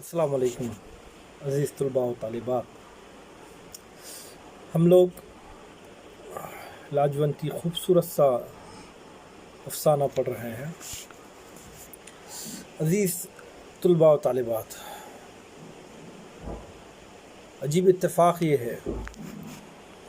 السلام علیکم عزیز طلباء و طالبات. ہم لوگ لاجونتی خوبصورت سا افسانہ پڑھ رہے ہیں. عزیز طلباء و طالبات، عجیب اتفاق یہ ہے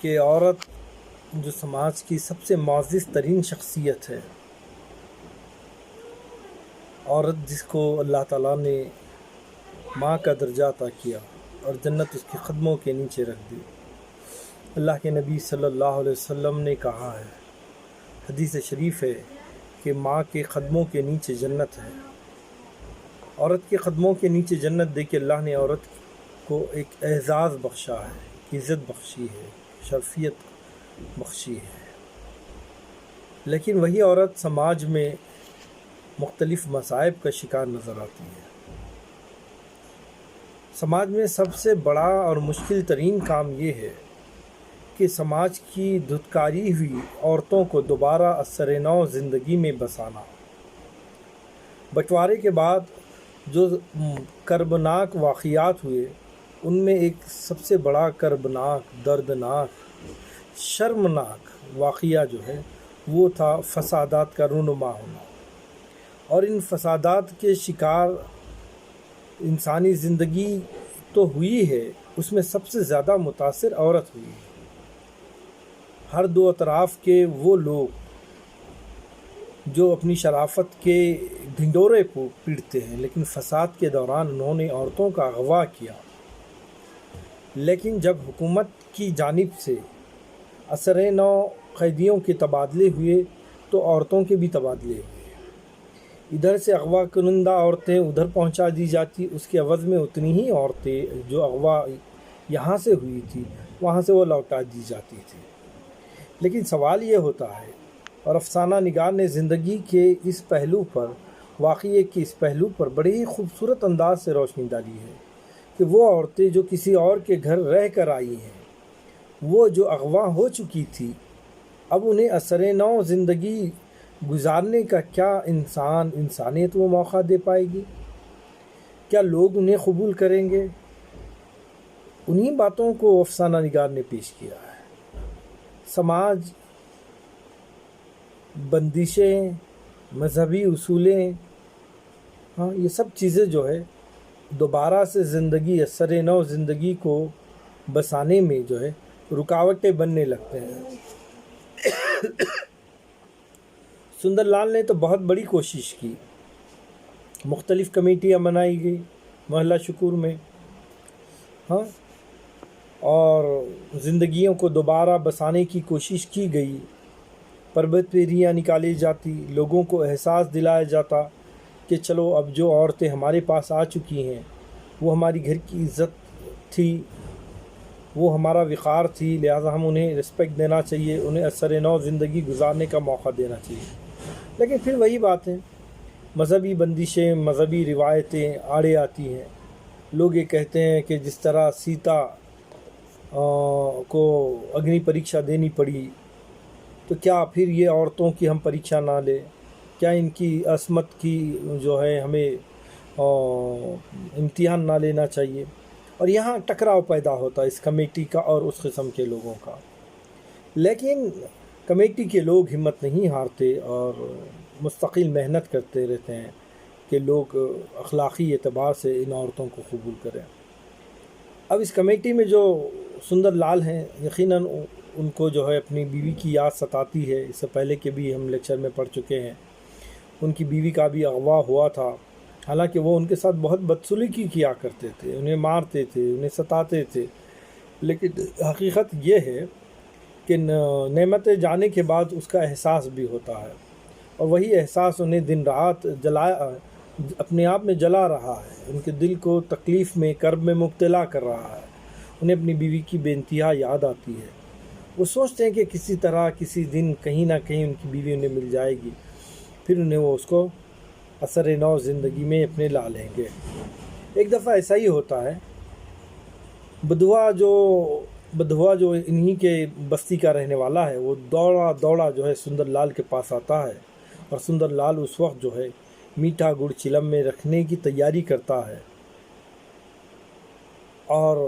کہ عورت جو سماج کی سب سے معزز ترین شخصیت ہے، عورت جس کو اللہ تعالیٰ نے ماں کا درجہ عطا کیا اور جنت اس کے قدموں کے نیچے رکھ دی. اللہ کے نبی صلی اللہ علیہ وسلم نے کہا ہے، حدیث شریف ہے کہ ماں کے قدموں کے نیچے جنت ہے. عورت کے قدموں کے نیچے جنت دے کے اللہ نے عورت کو ایک اعزاز بخشا ہے، عزت بخشی ہے، شرفیت بخشی ہے. لیکن وہی عورت سماج میں مختلف مصائب کا شکار نظر آتی ہے. سماج میں سب سے بڑا اور مشکل ترین کام یہ ہے کہ سماج کی دھتکاری ہوئی عورتوں کو دوبارہ اثر نو زندگی میں بسانا. بٹوارے کے بعد جو کربناک واقعات ہوئے، ان میں ایک سب سے بڑا کربناک، دردناک، شرمناک واقعہ جو ہے وہ تھا فسادات کا رونما ہونا. اور ان فسادات کے شکار انسانی زندگی تو ہوئی ہے، اس میں سب سے زیادہ متاثر عورت ہوئی ہے. ہر دو اطراف کے وہ لوگ جو اپنی شرافت کے ڈھنڈورے کو پیٹتے ہیں، لیکن فساد کے دوران انہوں نے عورتوں کا اغوا کیا. لیکن جب حکومت کی جانب سے اثر نو قیدیوں کے تبادلے ہوئے تو عورتوں کے بھی تبادلے ہوئے. ادھر سے اغوا کنندہ عورتیں ادھر پہنچا دی جاتی، اس کے عوض میں اتنی ہی عورتیں جو اغوا یہاں سے ہوئی تھی وہاں سے وہ لوٹا دی جاتی تھی. لیکن سوال یہ ہوتا ہے، اور افسانہ نگار نے زندگی کے اس پہلو پر، واقعے کے اس پہلو پر بڑے ہی خوبصورت انداز سے روشنی ڈالی ہے کہ وہ عورتیں جو کسی اور کے گھر رہ کر آئی ہیں، وہ جو اغوا ہو چکی تھی، اب انہیں اثر نو زندگی گزارنے کا کیا انسانیت وہ موقع دے پائے گی؟ کیا لوگ انہیں قبول کریں گے؟ انہی باتوں کو افسانہ نگار نے پیش کیا ہے. سماج، بندشیں، مذہبی اصولیں، یہ سب چیزیں جو ہے دوبارہ سے زندگی، اثر نو زندگی کو بسانے میں جو ہے رکاوٹیں بننے لگتے ہیں. سندر لال نے تو بہت بڑی کوشش کی، مختلف کمیٹیاں بنائی گئی محلہ شکور میں، اور زندگیوں کو دوبارہ بسانے کی کوشش کی گئی. پربت پیریاں نکالی جاتی، لوگوں کو احساس دلایا جاتا کہ چلو اب جو عورتیں ہمارے پاس آ چکی ہیں وہ ہماری گھر کی عزت تھی، وہ ہمارا وقار تھی، لہٰذا ہم انہیں رسپیکٹ دینا چاہیے، انہیں اثر نو زندگی گزارنے کا موقع دینا چاہیے. لیکن پھر وہی بات ہے، مذہبی بندشیں، مذہبی روایتیں آڑے آتی ہیں. لوگ یہ کہتے ہیں کہ جس طرح سیتا کو اگنی پریکشا دینی پڑی، تو کیا پھر یہ عورتوں کی ہم پریکشا نہ لیں؟ کیا ان کی عصمت کی جو ہے ہمیں امتحان نہ لینا چاہیے؟ اور یہاں ٹکراؤ پیدا ہوتا ہے اس کمیٹی کا اور اس قسم کے لوگوں کا. لیکن کمیٹی کے لوگ ہمت نہیں ہارتے اور مستقل محنت کرتے رہتے ہیں کہ لوگ اخلاقی اعتبار سے ان عورتوں کو قبول کریں. اب اس کمیٹی میں جو سندر لال ہیں، یقیناً ان کو جو ہے اپنی بیوی کی یاد ستاتی ہے. اس سے پہلے کے بھی ہم لیکچر میں پڑھ چکے ہیں، ان کی بیوی کا بھی اغوا ہوا تھا. حالانکہ وہ ان کے ساتھ بہت بدسلوکی کیا کرتے تھے، انہیں مارتے تھے، انہیں ستاتے تھے. لیکن حقیقت یہ ہے کہ نعمت جانے کے بعد اس کا احساس بھی ہوتا ہے، اور وہی احساس انہیں دن رات اپنے آپ میں جلا رہا ہے، ان کے دل کو تکلیف میں، کرب میں مبتلا کر رہا ہے. انہیں اپنی بیوی کی بے انتہا یاد آتی ہے. وہ سوچتے ہیں کہ کسی طرح کسی دن کہیں نہ کہیں ان کی بیوی انہیں مل جائے گی، پھر انہیں وہ اس کو اثر نو زندگی میں اپنے لا لیں گے. ایک دفعہ ایسا ہی ہوتا ہے، بدھوا جو انہی کے بستی کا رہنے والا ہے، وہ دوڑا جو ہے سندر لال کے پاس آتا ہے، اور سندر لال اس وقت جو ہے میٹھا گڑ چلم میں رکھنے کی تیاری کرتا ہے. اور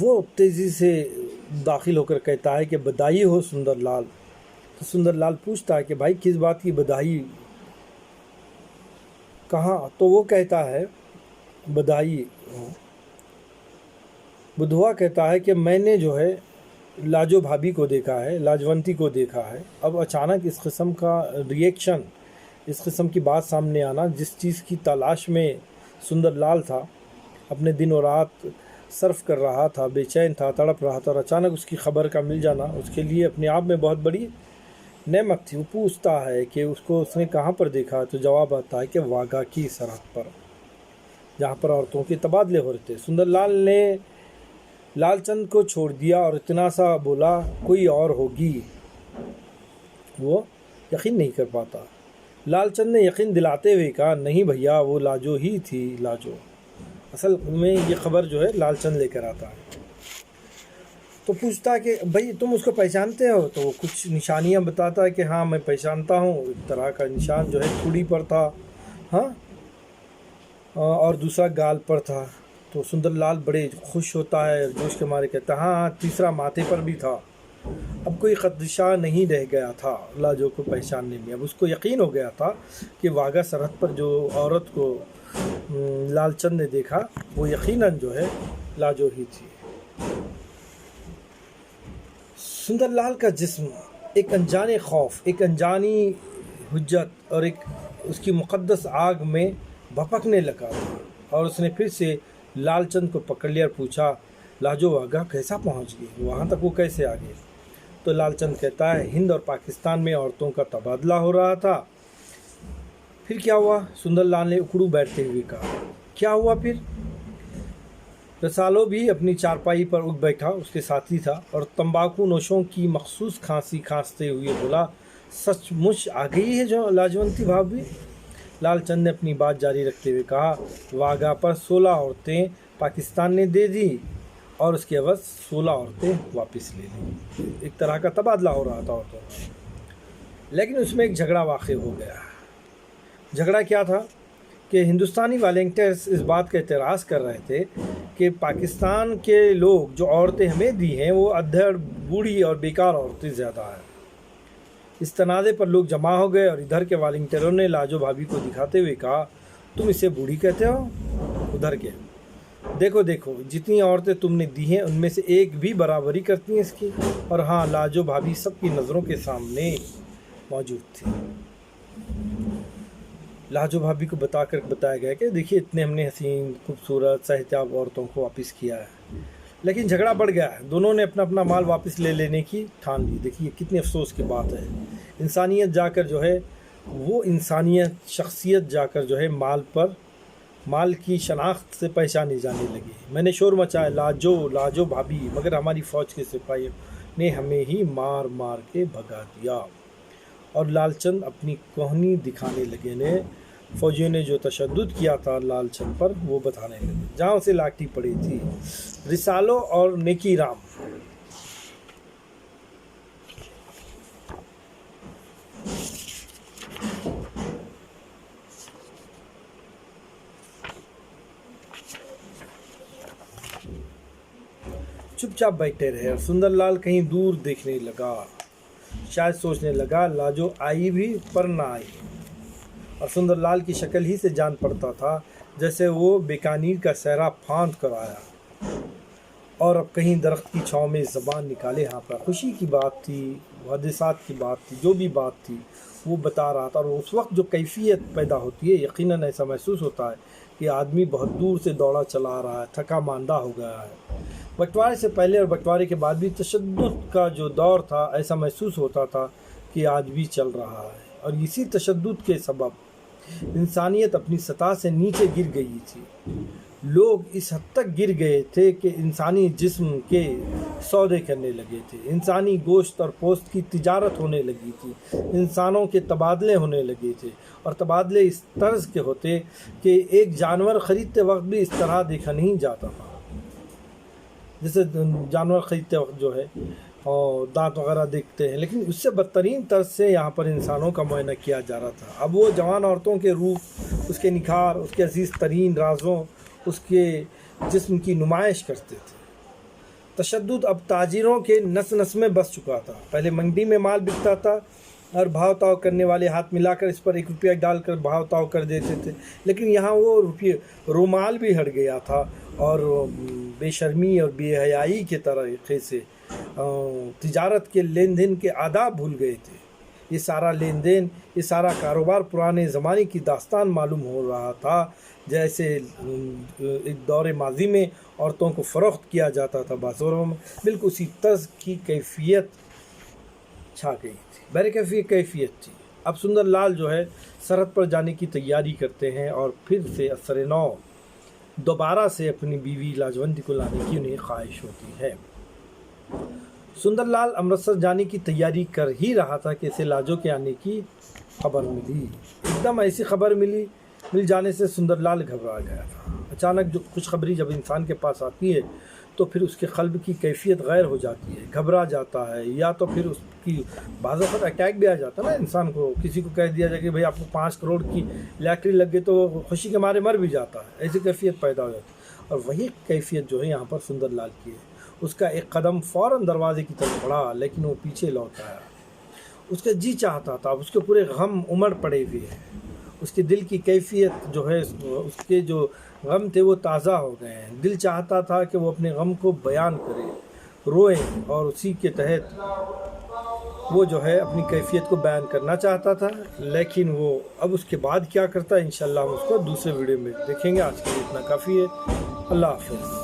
وہ تیزی سے داخل ہو کر کہتا ہے کہ بدائی ہو سندر لال۔ تو سندر لال پوچھتا ہے کہ بھائی کس بات کی بدائی، کہاں؟ تو وہ کہتا ہے بدائی، بدھوا کہتا ہے کہ میں نے جو ہے لاجو بھابھی کو دیکھا ہے، لاجونتی کو دیکھا ہے۔ اب اچانک اس قسم کا ریئیکشن، اس قسم کی بات سامنے آنا، جس چیز کی تلاش میں سندر لال تھا، اپنے دن و رات صرف کر رہا تھا، بے چین تھا، تڑپ رہا تھا، اور اچانک اس کی خبر کا مل جانا اس کے لیے اپنے آپ میں بہت بڑی نعمت تھی۔ وہ پوچھتا ہے کہ اس نے کہاں پر دیکھا، تو جواب آتا ہے کہ واگا کی سرحد پر، جہاں پر عورتوں کے تبادلے ہو رہے تھے۔ سندر لال نے لال چند کو چھوڑ دیا اور اتنا سا بولا کوئی اور ہوگی۔ وہ یقین نہیں کر پاتا۔ لال چند نے یقین دلاتے ہوئے کہا نہیں بھیا، وہ لاجو ہی تھی، لاجو۔ اصل میں یہ خبر جو ہے لال چند لے کر آتا ہے۔ تو پوچھتا ہے کہ بھائی تم اس کو پہچانتے ہو؟ تو وہ کچھ نشانیاں بتاتا ہے کہ ہاں میں پہچانتا ہوں۔ ایک طرح کا نشان جو ہے ٹھوڑی پر تھا، ہاں، اور دوسرا گال پر تھا۔ تو سندر لال بڑے خوش ہوتا ہے، جوش کے مارے کہتا ہے ہاں تیسرا ماتھے پر بھی تھا۔ اب کوئی خدشہ نہیں رہ گیا تھا لاجو کو پہچاننے میں۔ اب اس کو یقین ہو گیا تھا کہ واگا سرحد پر جو عورت کو لال چند نے دیکھا وہ یقیناً جو ہے لاجو ہی تھی۔ سندر لال کا جسم ایک انجانے خوف، ایک انجانی حجت اور ایک اس کی مقدس آگ میں بھپکنے لگا تھا، اور اس نے پھر سے لال چند کو پکڑ لیا اور پوچھا لاجو واگا کیسا پہنچ گئی، وہاں تک وہ کیسے آ گئے؟ تو لال چند کہتا ہے ہند اور پاکستان میں عورتوں کا تبادلہ ہو رہا تھا۔ پھر کیا ہوا؟ سندر لال نے اکڑو بیٹھتے ہوئے کہا کیا ہوا پھر؟ رسالو بھی اپنی چارپائی پر اٹھ بیٹھا، اس کے ساتھی تھا، اور تمباکو نوشوں کی مخصوص کھانسی کھانستے ہوئے بولا سچ مچ آ گئی ہے جو لاجونتی بھابھی؟ لال چند نے اپنی بات جاری رکھتے ہوئے کہا واگا پر 16 عورتیں پاکستان نے دے دی اور اس کے عوض 16 عورتیں واپس لے لیں۔ ایک طرح کا تبادلہ ہو رہا تھا عورتوں کا، لیکن اس میں ایک جھگڑا واقع ہو گیا۔ جھگڑا کیا تھا کہ ہندوستانی والنٹیئرز اس بات کا اعتراض کر رہے تھے کہ پاکستان کے لوگ جو عورتیں ہمیں دی ہیں وہ ادھر بوڑھی اور بیکار عورتیں زیادہ ہیں۔ اس تنازع پر لوگ جمع ہو گئے اور ادھر کے والنٹیئروں نے لاجو بھابھی کو دکھاتے ہوئے کہا تم اسے بوڑھی کہتے ہو؟ ادھر کے دیکھو جتنی عورتیں تم نے دی ہیں ان میں سے ایک بھی برابری کرتی ہیں اس کی۔ اور ہاں لاجو بھابھی سب کی نظروں کے سامنے موجود تھی۔ لاجو بھابھی کو بتایا گیا کہ دیکھیے اتنے ہم نے حسین خوبصورت صحتیاب عورتوں کو واپس کیا ہے، لیکن جھگڑا بڑھ گیا ہے، دونوں نے اپنا اپنا مال واپس لے لینے کی ٹھان لی۔ دیکھیے کتنی افسوس کی بات ہے، انسانیت جا کر جو ہے وہ انسانیت شخصیت جا کر جو ہے مال کی شناخت سے پہچانی جانے لگی۔ میں نے شور مچایا لاجو بھابھی، مگر ہماری فوج کے سپاہیوں نے ہمیں ہی مار مار کے بھگا دیا۔ اور لال چند اپنی کوہنی دکھانے لگے نے فوجیوں نے جو تشدد کیا تھا لال چند پر وہ بتانے لگے، جہاں اسے لاٹھی پڑی تھی۔ رسالو اور نیکی رام چپ چاپ بیٹھے رہے اور سندر لال کہیں دور دیکھنے لگا، شاید سوچنے لگا لاجو آئی بھی پر نہ آئی۔ اور سندر لال کی شکل ہی سے جان پڑتا تھا جیسے وہ بیکانیر کا صحرا پھاند کر آیا اور اب کہیں درخت کی چھاؤں میں زبان نکالے ہاں پر خوشی کی بات تھی، حادثات کی بات تھی، جو بھی بات تھی وہ بتا رہا تھا۔ اور اس وقت جو کیفیت پیدا ہوتی ہے یقیناً ایسا محسوس ہوتا ہے کہ آدمی بہت دور سے دوڑا چلا رہا ہے، تھکا ماندہ ہو گیا ہے۔ بٹوارے سے پہلے اور بٹوارے کے بعد بھی تشدد کا جو دور تھا ایسا محسوس ہوتا تھا کہ آج بھی چل رہا ہے، اور اسی تشدد کے سبب انسانیت اپنی سطح سے نیچے گر گئی تھی۔ لوگ اس حد تک گر گئے تھے کہ انسانی جسم کے سودے کرنے لگے تھے، انسانی گوشت اور پوست کی تجارت ہونے لگی تھی، انسانوں کے تبادلے ہونے لگے تھے، اور تبادلے اس طرز کے ہوتے کہ ایک جانور خریدتے وقت بھی اس طرح دیکھا نہیں جاتا تھا۔ جیسے جانور خریدتے وقت جو ہے اور دانت وغیرہ دیکھتے ہیں، لیکن اس سے بدترین طرز سے یہاں پر انسانوں کا معائنہ کیا جا رہا تھا۔ اب وہ جوان عورتوں کے روپ، اس کے نکھار، اس کے عزیز ترین رازوں اس کے جسم کی نمائش کرتے تھے۔ تشدد اب تاجروں کے نس نس میں بس چکا تھا۔ پہلے منڈی میں مال بکتا تھا اور بھاؤ تاؤ کرنے والے ہاتھ ملا کر اس پر 1 روپیہ ڈال کر بھاؤ تاؤ کر دیتے تھے، لیکن یہاں وہ رومال بھی ہٹ گیا تھا اور بے شرمی اور بے حیائی کے طریقے سے تجارت کے لین دین کے آداب بھول گئے تھے۔ یہ سارا لین دین، یہ سارا کاروبار پرانے زمانے کی داستان معلوم ہو رہا تھا، جیسے ایک دور ماضی میں عورتوں کو فروخت کیا جاتا تھا بازاروں میں، بالکل اسی طرز کی کیفیت چھا گئی تھی، بہرکیف یہ کیفیت تھی۔ اب سندر لال جو ہے سرحد پر جانے کی تیاری کرتے ہیں اور پھر سے اثر نو دوبارہ سے اپنی بیوی لاجونتی کو لانے کی انہیں خواہش ہوتی ہے۔ سندر لال امرتسر جانے کی تیاری کر ہی رہا تھا کہ اسے لاجو کے آنے کی خبر ملی۔ ایک دم ایسی خبر مل جانے سے سندر لال گھبرا گیا تھا۔ اچانک جو خوشخبری جب انسان کے پاس آتی ہے تو پھر اس کے قلب کی کیفیت غیر ہو جاتی ہے، گھبرا جاتا ہے، یا تو پھر اس کی بعض وقت اٹیک بھی آ جاتا ہے نا انسان کو۔ کسی کو کہہ دیا جائے کہ بھائی آپ کو 5 کروڑ کی لاٹری لگ گئی تو وہ خوشی کے مارے مر بھی جاتا ہے، ایسی کیفیت پیدا ہو جاتی ہے۔ اور وہی کیفیت جو ہے یہاں پر سندر لال کی ہے۔ اس کا ایک قدم فوراً دروازے کی طرف بڑھا، لیکن وہ پیچھے لوٹ آیا۔ اس کا جی چاہتا تھا، اس کے پورے غم امڑ پڑے ہوئے ہیں، اس کے دل کی کیفیت جو ہے، اس کے جو غم تھے وہ تازہ ہو گئے ہیں۔ دل چاہتا تھا کہ وہ اپنے غم کو بیان کرے، روئے، اور اسی کے تحت وہ جو ہے اپنی کیفیت کو بیان کرنا چاہتا تھا۔ لیکن وہ اب اس کے بعد کیا کرتا ہے انشاءاللہ ہم اس کو دوسرے ویڈیو میں دیکھیں گے۔ آج کے لیے اتنا کافی ہے۔ اللہ حافظ۔